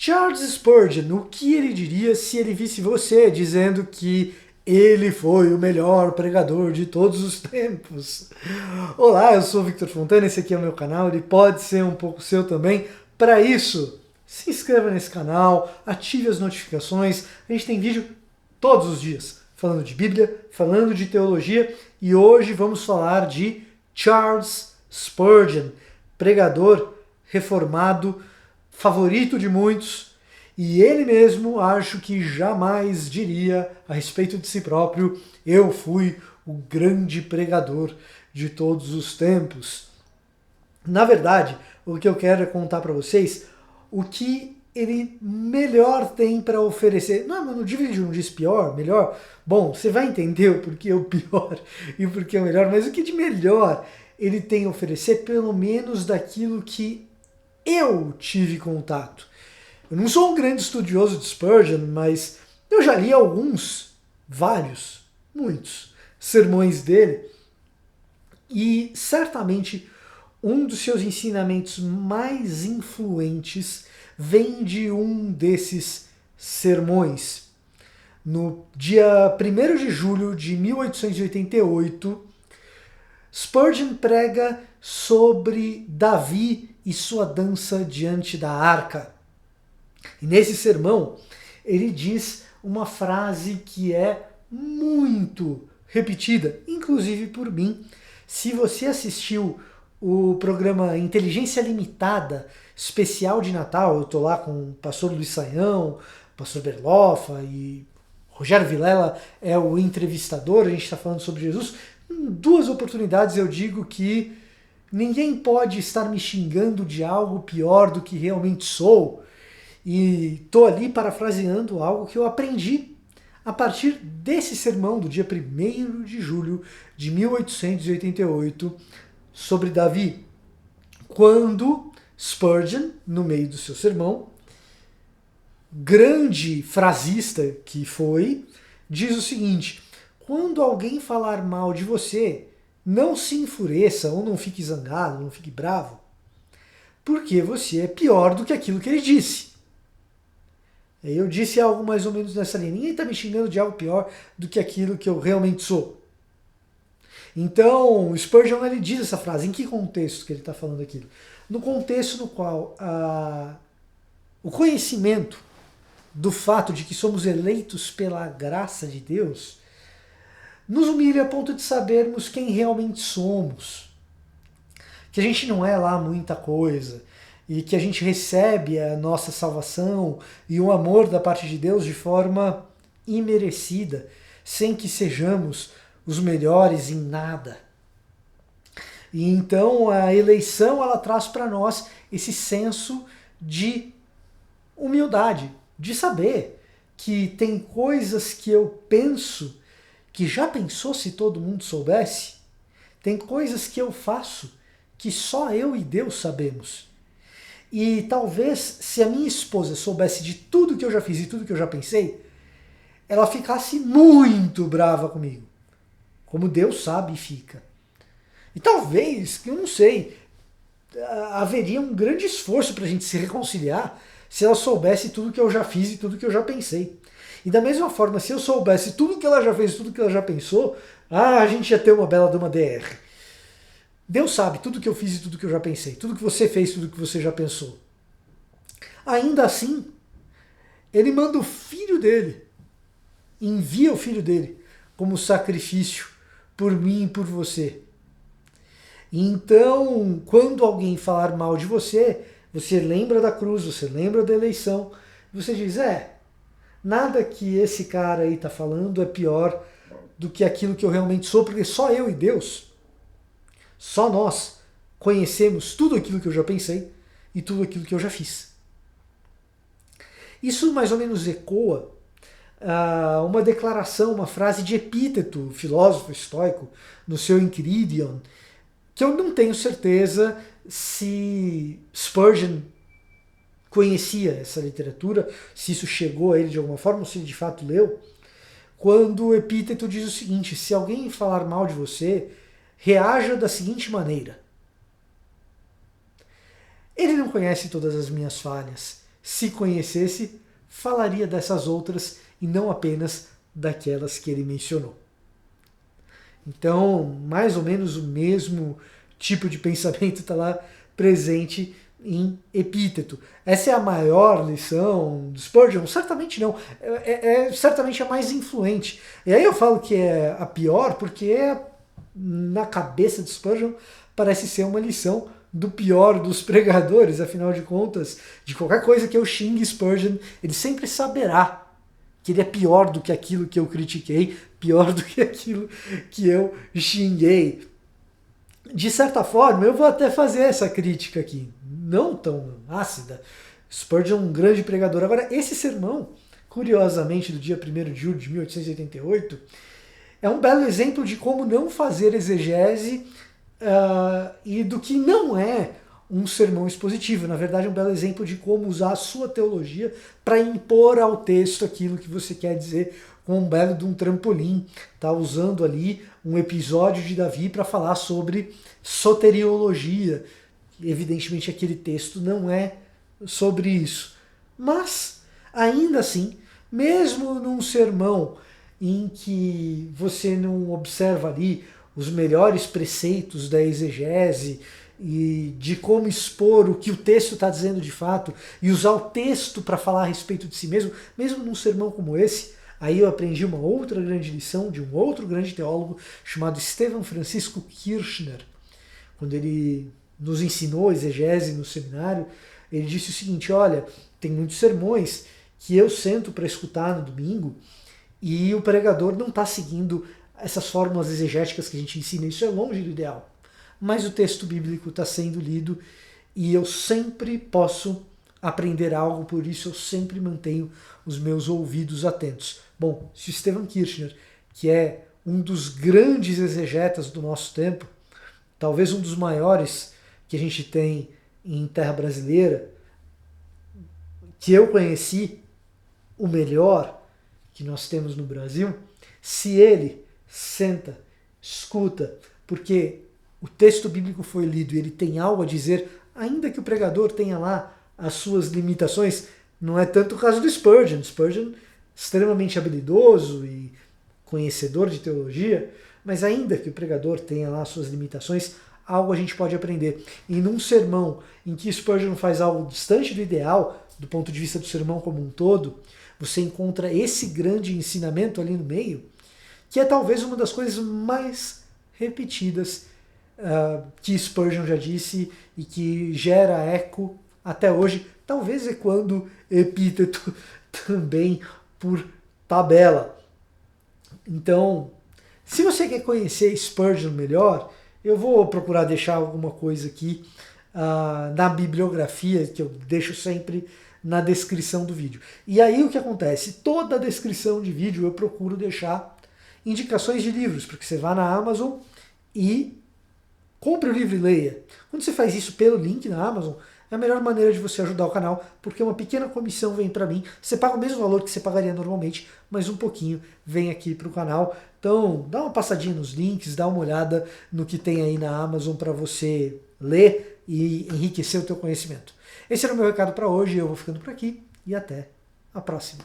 Charles Spurgeon, o que ele diria se ele visse você dizendo que ele foi o melhor pregador de todos os tempos? Olá, eu sou o Victor Fontana, esse aqui é o meu canal, ele pode ser um pouco seu também. Para isso, se inscreva nesse canal, ative as notificações, a gente tem vídeo todos os dias, falando de Bíblia, falando de teologia, e hoje vamos falar de Charles Spurgeon, pregador reformado, favorito de muitos, e ele mesmo acho que jamais diria a respeito de si próprio: eu fui o grande pregador de todos os tempos. Na verdade, o que eu quero é contar para vocês o que ele melhor tem para oferecer. Não divide um diz pior, melhor. Bom, você vai entender o porquê o pior e o porquê o melhor, mas o que de melhor ele tem a oferecer, pelo menos daquilo que eu tive contato. Eu não sou um grande estudioso de Spurgeon, mas eu já li vários, muitos sermões dele, e certamente um dos seus ensinamentos mais influentes vem de um desses sermões. No dia 1º de julho de 1888, Spurgeon prega sobre Davi e sua dança diante da arca. E nesse sermão, ele diz uma frase que é muito repetida, inclusive por mim. Se você assistiu o programa Inteligência Limitada, especial de Natal, eu estou lá com o pastor Luiz Saião, o pastor Berloffa e Rogério Vilela é o entrevistador, a gente está falando sobre Jesus. Em 2 oportunidades eu digo que ninguém pode estar me xingando de algo pior do que realmente sou. E estou ali parafraseando algo que eu aprendi a partir desse sermão do dia 1º de julho de 1888 sobre Davi, quando Spurgeon, no meio do seu sermão, grande frasista que foi, diz o seguinte: quando alguém falar mal de você, não se enfureça ou não fique zangado, não fique bravo, porque você é pior do que aquilo que ele disse. Eu disse algo mais ou menos nessa linha. Ninguém está me xingando de algo pior do que aquilo que eu realmente sou. Então, Spurgeon ele diz essa frase. Em que contexto que ele está falando aquilo? No contexto no qual o conhecimento do fato de que somos eleitos pela graça de Deus nos humilha a ponto de sabermos quem realmente somos. Que a gente não é lá muita coisa, e que a gente recebe a nossa salvação e o amor da parte de Deus de forma imerecida, sem que sejamos os melhores em nada. E então a eleição ela traz para nós esse senso de humildade, de saber que tem coisas que eu penso que já pensou se todo mundo soubesse? Tem coisas que eu faço que só eu e Deus sabemos. E talvez se a minha esposa soubesse de tudo que eu já fiz e tudo que eu já pensei, ela ficasse muito brava comigo. Como Deus sabe e fica. E talvez, eu não sei, haveria um grande esforço para a gente se reconciliar se ela soubesse tudo que eu já fiz e tudo que eu já pensei. E da mesma forma, se eu soubesse tudo que ela já fez, tudo que ela já pensou, a gente ia ter uma bela de uma DR. Deus sabe tudo que eu fiz e tudo que eu já pensei, tudo que você fez, tudo que você já pensou. Ainda assim, ele manda o filho dele, envia o filho dele como sacrifício por mim e por você. Então, quando alguém falar mal de você, você lembra da cruz, você lembra da eleição, você diz, nada que esse cara aí está falando é pior do que aquilo que eu realmente sou, porque só eu e Deus, só nós conhecemos tudo aquilo que eu já pensei e tudo aquilo que eu já fiz. Isso mais ou menos ecoa uma declaração, uma frase de Epíteto, filósofo estoico, no seu Enchiridion, que eu não tenho certeza se Spurgeon conhecia essa literatura, se isso chegou a ele de alguma forma, ou se ele de fato leu, quando Epíteto diz o seguinte: se alguém falar mal de você, reaja da seguinte maneira: ele não conhece todas as minhas falhas, se conhecesse, falaria dessas outras e não apenas daquelas que ele mencionou. Então, mais ou menos o mesmo tipo de pensamento está lá presente em Epíteto. Essa é a maior lição do Spurgeon? Certamente não. É certamente a mais influente. E aí eu falo que é a pior porque na cabeça de Spurgeon parece ser uma lição do pior dos pregadores. Afinal de contas, de qualquer coisa que eu xingue Spurgeon, ele sempre saberá que ele é pior do que aquilo que eu critiquei, pior do que aquilo que eu xinguei. De certa forma, eu vou até fazer essa crítica aqui, não tão ácida. Spurgeon é um grande pregador. Agora, esse sermão, curiosamente, do dia 1º de julho de 1888, é um belo exemplo de como não fazer exegese e do que não é um sermão expositivo. Na verdade, é um belo exemplo de como usar a sua teologia para impor ao texto aquilo que você quer dizer, com um belo de um trampolim. Tá usando ali um episódio de Davi para falar sobre soteriologia. Evidentemente, aquele texto não é sobre isso. Mas, ainda assim, mesmo num sermão em que você não observa ali os melhores preceitos da exegese e de como expor o que o texto está dizendo de fato e usar o texto para falar a respeito de si mesmo, mesmo num sermão como esse, aí eu aprendi uma outra grande lição de um outro grande teólogo chamado Stephen Francisco Kirchner. Quando ele nos ensinou exegese no seminário, ele disse o seguinte: olha, tem muitos sermões que eu sento para escutar no domingo e o pregador não está seguindo essas fórmulas exegéticas que a gente ensina, isso é longe do ideal. Mas o texto bíblico está sendo lido e eu sempre posso aprender algo, por isso eu sempre mantenho os meus ouvidos atentos. Bom, se Stephen Kirchner, que é um dos grandes exegetas do nosso tempo, talvez um dos maiores que a gente tem em terra brasileira, que eu conheci, o melhor que nós temos no Brasil, se ele senta, escuta, porque o texto bíblico foi lido e ele tem algo a dizer, ainda que o pregador tenha lá as suas limitações, não é tanto o caso do Spurgeon. Spurgeon, extremamente habilidoso e conhecedor de teologia, mas ainda que o pregador tenha lá as suas limitações, algo a gente pode aprender. E num sermão em que Spurgeon faz algo distante do ideal, do ponto de vista do sermão como um todo, você encontra esse grande ensinamento ali no meio, que é talvez uma das coisas mais repetidas que Spurgeon já disse e que gera eco até hoje, talvez ecoando Epíteto também por tabela. Então, se você quer conhecer Spurgeon melhor, eu vou procurar deixar alguma coisa aqui na bibliografia, que eu deixo sempre na descrição do vídeo. E aí o que acontece? Toda a descrição de vídeo eu procuro deixar indicações de livros, porque você vá na Amazon e compre o livro e leia. Quando você faz isso pelo link na Amazon, é a melhor maneira de você ajudar o canal, porque uma pequena comissão vem para mim. Você paga o mesmo valor que você pagaria normalmente, mas um pouquinho vem aqui para o canal. Então, dá uma passadinha nos links, dá uma olhada no que tem aí na Amazon para você ler e enriquecer o teu conhecimento. Esse era o meu recado para hoje, eu vou ficando por aqui e até a próxima.